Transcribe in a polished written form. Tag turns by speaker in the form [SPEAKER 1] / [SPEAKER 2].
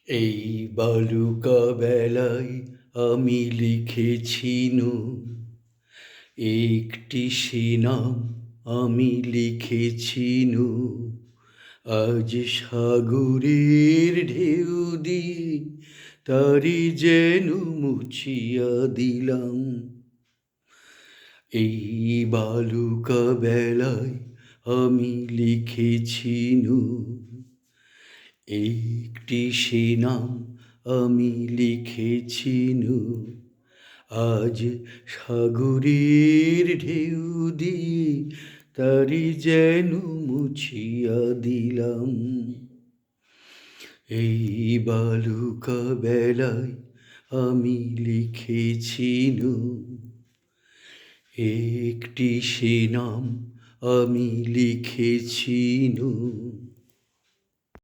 [SPEAKER 1] এই বালুকা বেলায় আমি লিখেছিনু একটি সে নাম আমি লিখেছিনু আজ সাগরের ঢেউ দিয়ে তারি যেন মুছিয়া দিলাম। এই বালুকা বেলায় আমি লিখেছিনু একটি সে নাম আমি লিখেছিনু আজ সাগরের ঢেউ দিয়ে তারি যেন মুছিয়া দিলাম। এই বালুকা বেলায় আমি লিখেছিনু একটি সে নাম আমি লিখেছিনু।